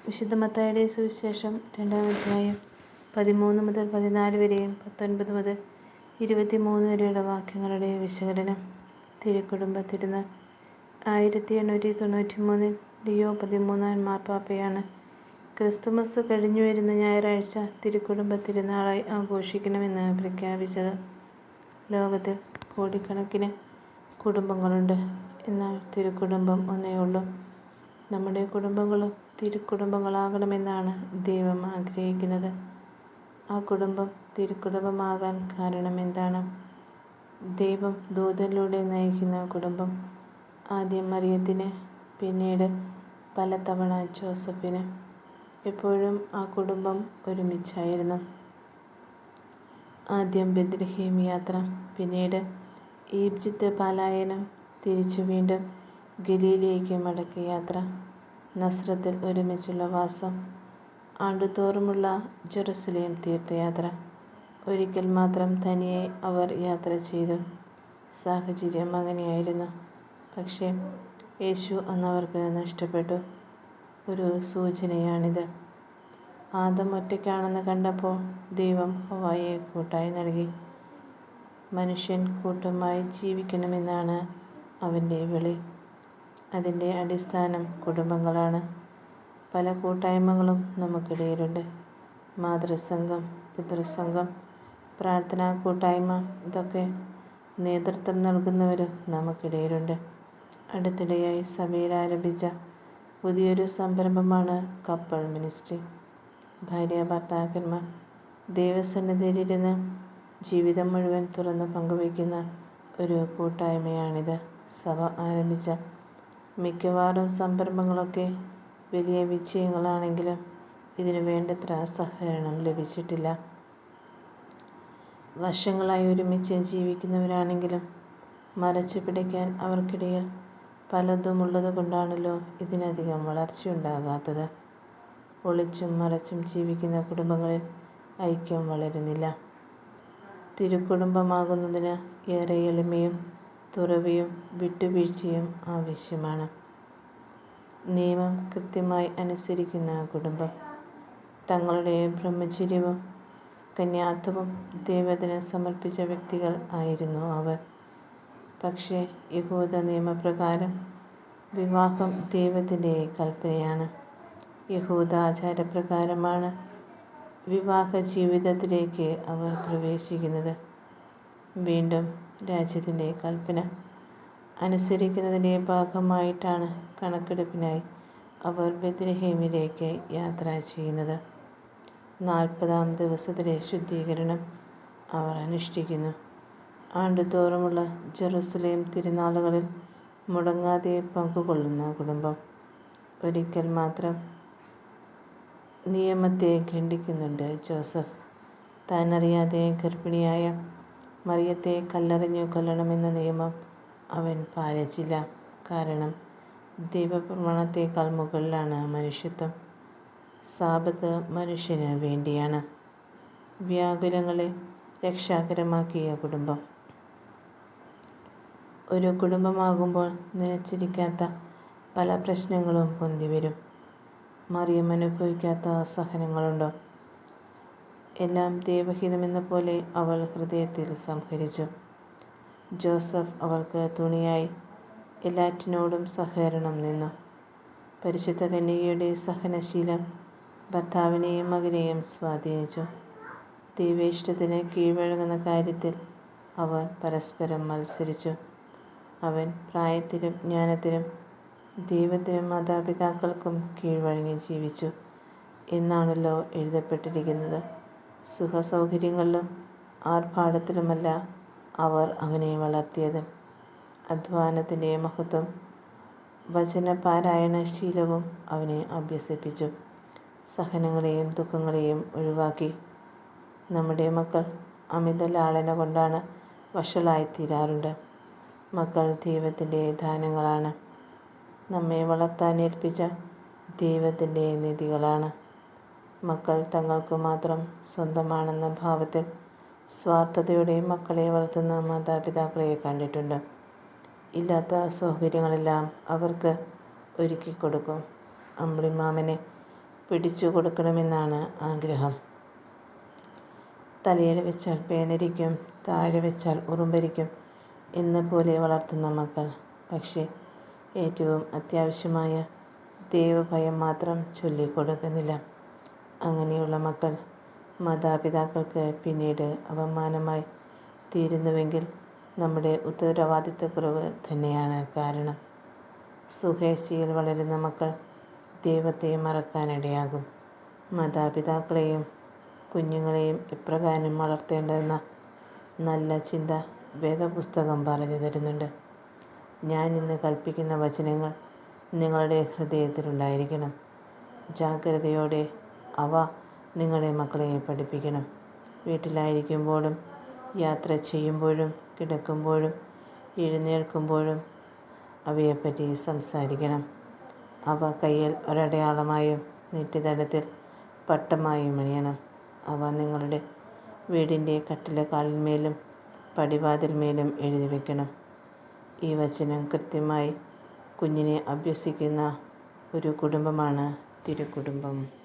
വിശുദ്ധ മത്തായിയുടെ സുവിശേഷം 2-ാം അധ്യായം 13 മുതൽ 14 വരെയും 19 മുതൽ 23 വരെയുള്ള വാക്യങ്ങളുടെ വിശകലനം. തിരുക്കുടുംബ തിരുനാൾ. 1893 ലിയോ 13 മാർപ്പാപ്പയാണ് ക്രിസ്തുമസ് കഴിഞ്ഞുവരുന്ന ഞായറാഴ്ച തിരുക്കുടുംബ തിരുനാളായി ആഘോഷിക്കണമെന്ന് പ്രഖ്യാപിച്ചത്. ലോകത്തിൽ കോടിക്കണക്കിന് കുടുംബങ്ങളുണ്ട്. എന്നാൽ തിരുക്കുടുംബം ഒന്നേ ഉള്ളൂ. നമ്മുടെ കുടുംബങ്ങളും തിരുക്കുടുംബങ്ങളാകണമെന്നാണ് ദൈവം ആഗ്രഹിക്കുന്നത്. ആ കുടുംബം തിരുക്കുടുംബമാകാൻ കാരണം എന്താണ്? ദൈവം ദൂതനിലൂടെ നയിക്കുന്ന കുടുംബം. ആദ്യം മറിയത്തിന്, പിന്നീട് പലതവണ ജോസഫിന്. എപ്പോഴും ആ കുടുംബം ഒരുമിച്ചായിരുന്നു. ആദ്യം ബെത്ലഹേം യാത്ര, പിന്നീട് ഈജിപ്ത് പലായനം, തിരിച്ചു വീണ്ടും ഗലീലയ്ക്ക് മടക്കയാത്ര, നസ്രത്തിൽ ഒരുമിച്ചുള്ള വാസം, ആണ്ടുതോറുമുള്ള ജെറുസലേം തീർത്ഥയാത്ര. ഒരിക്കൽ മാത്രം തനിയെ അവർ യാത്ര ചെയ്തു. സാഹചര്യം അങ്ങനെയായിരുന്നു. പക്ഷേ യേശു അന്നവർക്ക് നഷ്ടപ്പെട്ടു. ഒരു സൂചനയാണിത്. ആദം ഒറ്റയ്ക്കാണെന്ന് കണ്ടപ്പോൾ ദൈവം ഹവ്വായെ കൂട്ടായി നൽകി. മനുഷ്യൻ കൂട്ടമായി ജീവിക്കണമെന്നാണ് അവൻ്റെ വിളി. അതിൻ്റെ അടിസ്ഥാനം കുടുംബങ്ങളാണ്. പല കൂട്ടായ്മകളും നമുക്കിടയിലുണ്ട്. മാതൃസംഘം, പിതൃസംഘം, പ്രാർത്ഥനാ കൂട്ടായ്മ, ഇതൊക്കെ നേതൃത്വം നൽകുന്നവരും നമുക്കിടയിലുണ്ട്. അടുത്തിടെയായി സഭയിൽ ആരംഭിച്ച പുതിയൊരു സംരംഭമാണ് കപ്പിൾ മിനിസ്ട്രി. ഭാര്യ ഭർത്താക്കന്മാർ ദൈവസന്നിധിയിലിരുന്ന് ജീവിതം മുഴുവൻ തുറന്നു പങ്കുവയ്ക്കുന്ന ഒരു കൂട്ടായ്മയാണിത്. സഭ ആരംഭിച്ച മിക്കവാറും സംരംഭങ്ങളൊക്കെ വലിയ വിജയങ്ങളാണെങ്കിലും ഇതിനു വേണ്ടത്ര സഹകരണം ലഭിച്ചിട്ടില്ല. വർഷങ്ങളായി ഒരുമിച്ച് ജീവിക്കുന്നവരാണെങ്കിലും മറച്ചു പിടിക്കാൻ അവർക്കിടയിൽ പലതുമുള്ളത് കൊണ്ടാണല്ലോ ഇതിനധികം വളർച്ചയുണ്ടാകാത്തത്. ഒളിച്ചും മറച്ചും ജീവിക്കുന്ന കുടുംബങ്ങളിൽ ഐക്യം വളരുന്നില്ല. തിരുക്കുടുംബമാകുന്നതിന് ഏറെ എളിമയും തുറവിയും വിട്ടുവീഴ്ചയും ആവശ്യമാണ്. നിയമം കൃത്യമായി അനുസരിക്കുന്ന കുടുംബം. തങ്ങളുടെ ബ്രഹ്മചര്യവും കന്യാത്വവും ദൈവത്തിന് സമർപ്പിച്ച വ്യക്തികൾ ആയിരുന്നു അവർ. പക്ഷേ യഹൂദ നിയമപ്രകാരം വിവാഹം ദൈവത്തിൻ്റെ കൽപ്പനയാണ്. യഹൂദ ആചാരപ്രകാരമാണ് വിവാഹ ജീവിതത്തിലേക്ക് അവർ പ്രവേശിക്കുന്നത്. വീണ്ടും രാജ്യത്തിൻ്റെ കൽപ്പന അനുസരിക്കുന്നതിൻ്റെ ഭാഗമായിട്ടാണ് കണക്കെടുപ്പിനായി അവർ ബെത്ലഹേമിലേക്ക് യാത്ര ചെയ്യുന്നത്. 40-ാം ദിവസത്തിലെ ശുദ്ധീകരണം അവർ അനുഷ്ഠിക്കുന്നു. ആണ്ടുതോറുമുള്ള ജെറുസലേം തിരുനാളുകളിൽ മുടങ്ങാതെ പങ്കുകൊള്ളുന്ന കുടുംബം. ഒരിക്കൽ മാത്രം നിയമത്തെ ഖണ്ഡിക്കുന്നുണ്ട് ജോസഫ്. താൻ അറിയാതെ ഗർഭിണിയായ മറിയത്തെ കല്ലെറിഞ്ഞു കൊല്ലണമെന്ന നിയമം അവൻ പാലിച്ചില്ല. കാരണം ദൈവപ്രമാണത്തേക്കാൾ മുകളിലാണ് മനുഷ്യത്വം. സാബത്ത് മനുഷ്യന് വേണ്ടിയാണ്. വ്യാകുലങ്ങളെ രക്ഷാകരമാക്കിയ കുടുംബം. ഒരു കുടുംബമാകുമ്പോൾ നനച്ചിരിക്കാത്ത പല പ്രശ്നങ്ങളും പൊന്തിവരും. മറിയം അനുഭവിക്കാത്ത സഹനങ്ങളുണ്ടോ? എല്ലാം ദൈവഹിതമെന്ന പോലെ അവൾ ഹൃദയത്തിൽ സംഹരിച്ചു. ജോസഫ് അവൾക്ക് തുണയായി എല്ലാറ്റിനോടും സഹകരണം നിന്നു. പരിശുദ്ധ കന്യകയുടെ സഹനശീലം ഭർത്താവിനെയും മകനെയും സ്വാധീനിച്ചു. ദൈവേഷ്ടത്തിന് കീഴ്വഴങ്ങുന്ന കാര്യത്തിൽ അവർ പരസ്പരം മത്സരിച്ചു. അവൻ പ്രായത്തിലും ജ്ഞാനത്തിലും ദൈവത്തിനും മാതാപിതാക്കൾക്കും കീഴ്വഴങ്ങി ജീവിച്ചു എന്നാണല്ലോ എഴുതപ്പെട്ടിരിക്കുന്നത്. സുഖസൗകര്യങ്ങളിലും ആർഭാടത്തിലുമല്ല അവർ അവനെ വളർത്തിയത്. അധ്വാനത്തിൻ്റെ മഹത്വം വചനപാരായണശീലവും അവനെ അഭ്യസിപ്പിച്ചു. സഹനങ്ങളെയും ദുഃഖങ്ങളെയും ഒഴിവാക്കി. നമ്മുടെ മക്കൾ അമിത ലാളന കൊണ്ടാണ് വഷളായിത്തീരാറുണ്ട്. മക്കൾ ദൈവത്തിൻ്റെ ദാനങ്ങളാണ്. നമ്മെ വളർത്താനേൽപ്പിച്ച ദൈവത്തിൻ്റെ നിധികളാണ്. മക്കൾ തങ്ങൾക്കു മാത്രം സ്വന്തമാണെന്ന ഭാവത്തിൽ സ്വാർത്ഥതയോടെ മക്കളെ വളർത്തുന്ന മാതാപിതാക്കളെ കണ്ടിട്ടുണ്ട്. ഇല്ലാത്ത സൗകര്യങ്ങളെല്ലാം അവർക്ക് ഒരുക്കിക്കൊടുക്കും. അമ്പിളിമാമനെ പിടിച്ചു കൊടുക്കണമെന്നാണ് ആഗ്രഹം. തലയിൽ വെച്ചാൽ പേനരിക്കും, താഴെ വെച്ചാൽ ഉറുമ്പരിക്കും എന്ന പോലെ വളർത്തുന്ന മക്കൾ. പക്ഷേ ഏറ്റവും അത്യാവശ്യമായ ദൈവഭയം മാത്രം ചൊല്ലിക്കൊടുക്കുന്നില്ല. അങ്ങനെയുള്ള മക്കൾ മാതാപിതാക്കൾക്ക് പിന്നീട് അപമാനമായി തീരുന്നുവെങ്കിൽ നമ്മുടെ ഉത്തരവാദിത്തക്കുറവ് തന്നെയാണ് കാരണം. സുഹേച്ഛയിൽ വളരുന്ന മക്കൾ ദൈവത്തെ മറക്കാനിടയാകും. മാതാപിതാക്കളെയും കുഞ്ഞുങ്ങളെയും എപ്രകാരം വളർത്തേണ്ടതെന്ന നല്ല ചിന്ത വേദപുസ്തകം പറഞ്ഞു തരുന്നുണ്ട്. ഞാൻ ഇന്ന് കൽപ്പിക്കുന്ന വചനങ്ങൾ നിങ്ങളുടെ ഹൃദയത്തിലുണ്ടായിരിക്കണം. ജാഗ്രതയോടെ അവ നിങ്ങളുടെ മക്കളെ പഠിപ്പിക്കണം. വീട്ടിലായിരിക്കുമ്പോഴും യാത്ര ചെയ്യുമ്പോഴും കിടക്കുമ്പോഴും എഴുന്നേൽക്കുമ്പോഴും അവയെപ്പറ്റി സംസാരിക്കണം. അവ കയ്യിൽ ഒരടയാളമായും നെറ്റിത്തടത്തിൽ പട്ടമായും അണിയണം. അവ നിങ്ങളുടെ വീടിൻ്റെ കട്ടിലക്കാലിന്മേലും പടിവാതിൽമേലും എഴുതി വയ്ക്കണം. ഈ വചനം കൃത്യമായി കുഞ്ഞിനെ അഭ്യസിക്കുന്ന ഒരു കുടുംബമാണ് തിരുക്കുടുംബം.